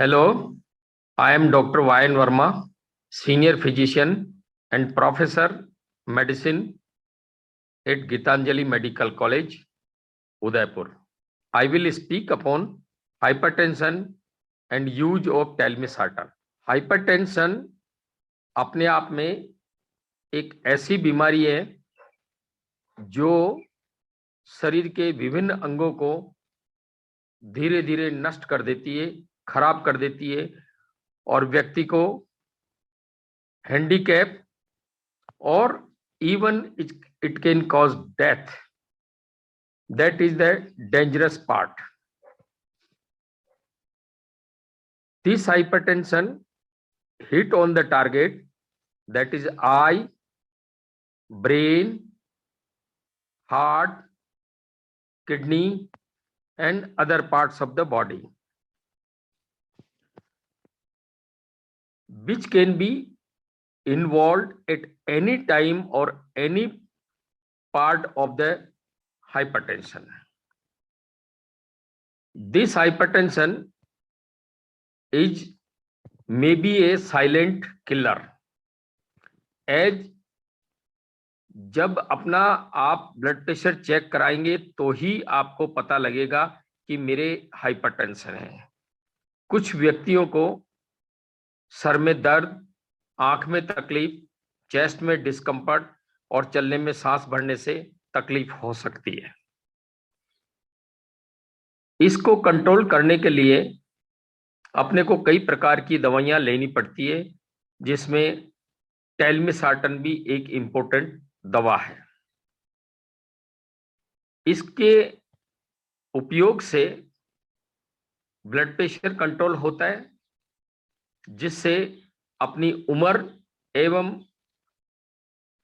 Hello, I am Dr. Y.N. Verma, Senior Physician and Professor Medicine at Gitanjali Medical College, Udaipur. I will speak upon hypertension and use of telmisartan. Hypertension अपने आप में एक ऐसी बीमारी है जो शरीर के विभिन्न अंगों को धीरे धीरे नष्ट कर देती है, खराब कर देती है और व्यक्ति को हैंडीकैप और even it can cause death. That is the dangerous part. This hypertension hit on the target, that is eye, brain, heart, kidney and other parts of the body, which can be involved at any time or any part of the hypertension. This hypertension is maybe a silent killer. As जब अपना आप blood pressure check कराएंगे तो ही आपको पता लगेगा कि मेरे हाइपरटेंशन है। कुछ व्यक्तियों को सर में दर्द, आंख में तकलीफ, चेस्ट में डिस्कम्फर्ट और चलने में सांस भरने से तकलीफ हो सकती है। इसको कंट्रोल करने के लिए अपने को कई प्रकार की दवाइयां लेनी पड़ती है, जिसमें टेलमिसार्टन भी एक इम्पोर्टेंट दवा है। इसके उपयोग से ब्लड प्रेशर कंट्रोल होता है, जिससे अपनी उम्र एवं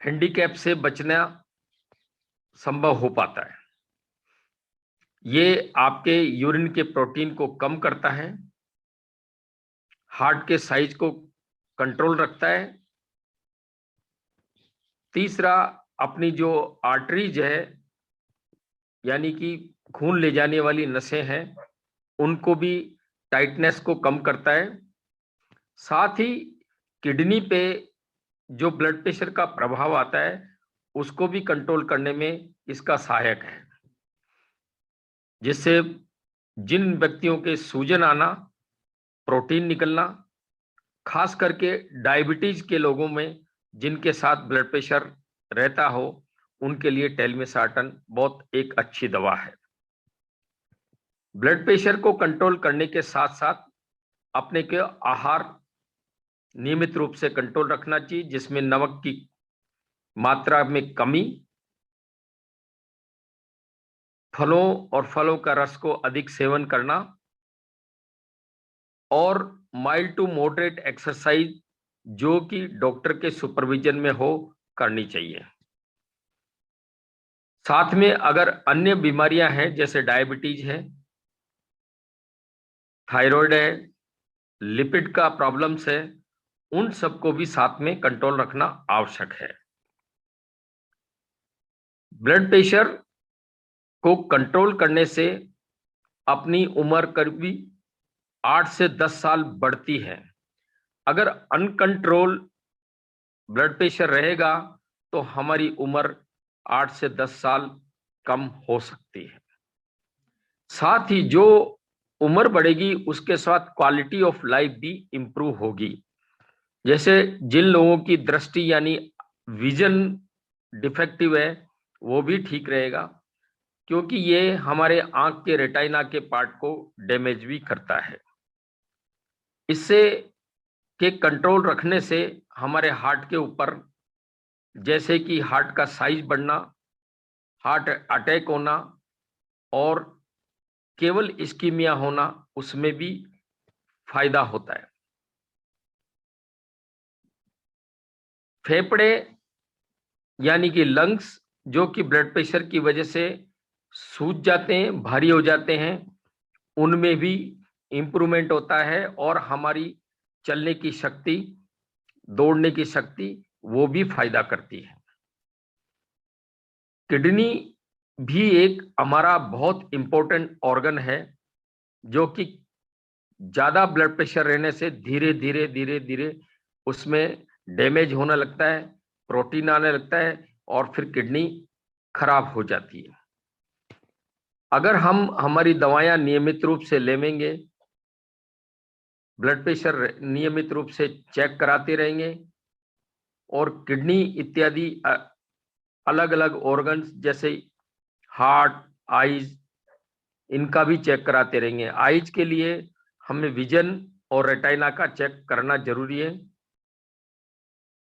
हैंडीकैप से बचना संभव हो पाता है। ये आपके यूरिन के प्रोटीन को कम करता है, हार्ट के साइज को कंट्रोल रखता है। तीसरा, अपनी जो आर्टरीज है यानी कि खून ले जाने वाली नसें हैं, उनको भी टाइटनेस को कम करता है। साथ ही किडनी पे जो ब्लड प्रेशर का प्रभाव आता है उसको भी कंट्रोल करने में इसका सहायक है, जिससे जिन व्यक्तियों के सूजन आना, प्रोटीन निकलना, खास करके डायबिटीज के लोगों में जिनके साथ ब्लड प्रेशर रहता हो, उनके लिए टेलमिसार्टन बहुत एक अच्छी दवा है। ब्लड प्रेशर को कंट्रोल करने के साथ साथ अपने के आहार नियमित रूप से कंट्रोल रखना चाहिए, जिसमें नमक की मात्रा में कमी, फलों और फलों का रस को अधिक सेवन करना और माइल्ड टू मॉडरेट एक्सरसाइज जो कि डॉक्टर के सुपरविजन में हो, करनी चाहिए। साथ में अगर अन्य बीमारियां हैं जैसे डायबिटीज है, थायराइड है, लिपिड का प्रॉब्लम्स है, उन सबको भी साथ में कंट्रोल रखना आवश्यक है। ब्लड प्रेशर को कंट्रोल करने से अपनी उम्र करीब 8 से 10 साल बढ़ती है। अगर अनकंट्रोल ब्लड प्रेशर रहेगा तो हमारी उम्र 8 से 10 साल कम हो सकती है। साथ ही जो उम्र बढ़ेगी उसके साथ क्वालिटी ऑफ लाइफ भी इंप्रूव होगी। जैसे जिन लोगों की दृष्टि यानी विजन डिफेक्टिव है वो भी ठीक रहेगा, क्योंकि ये हमारे आंख के रेटिना के पार्ट को डैमेज भी करता है। इससे के कंट्रोल रखने से हमारे हार्ट के ऊपर जैसे कि हार्ट का साइज बढ़ना, हार्ट अटैक होना और केवल इस्कीमिया होना, उसमें भी फायदा होता है। फेफड़े यानी कि लंग्स जो कि ब्लड प्रेशर की वजह से सूज जाते हैं, भारी हो जाते हैं, उनमें भी इंप्रूवमेंट होता है और हमारी चलने की शक्ति, दौड़ने की शक्ति वो भी फायदा करती है। किडनी भी एक हमारा बहुत इंपॉर्टेंट ऑर्गन है जो कि ज्यादा ब्लड प्रेशर रहने से धीरे धीरे धीरे धीरे उसमें डैमेज होने लगता है, प्रोटीन आने लगता है और फिर किडनी खराब हो जाती है। अगर हम हमारी दवाएं नियमित रूप से लेंगे, ब्लड प्रेशर नियमित रूप से चेक कराते रहेंगे और किडनी इत्यादि अलग अलग ऑर्गन्स जैसे हार्ट, आईज, इनका भी चेक कराते रहेंगे। आईज के लिए हमें विजन और रेटाइना का चेक करना जरूरी है।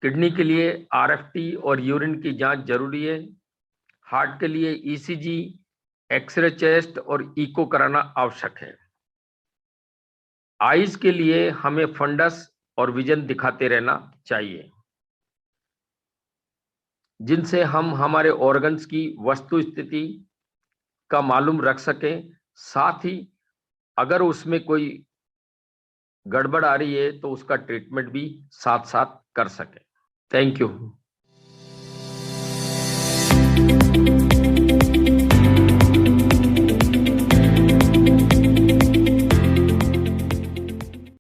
किडनी के लिए आरएफटी और यूरिन की जांच जरूरी है। हार्ट के लिए ईसीजी, एक्सरे चेस्ट और इको कराना आवश्यक है। आईज के लिए हमें फंडस और विजन दिखाते रहना चाहिए, जिनसे हम हमारे ऑर्गन्स की वस्तु स्थिति का मालूम रख सकें। साथ ही अगर उसमें कोई गड़बड़ आ रही है तो उसका ट्रीटमेंट भी साथ साथ कर सकें। Thank you.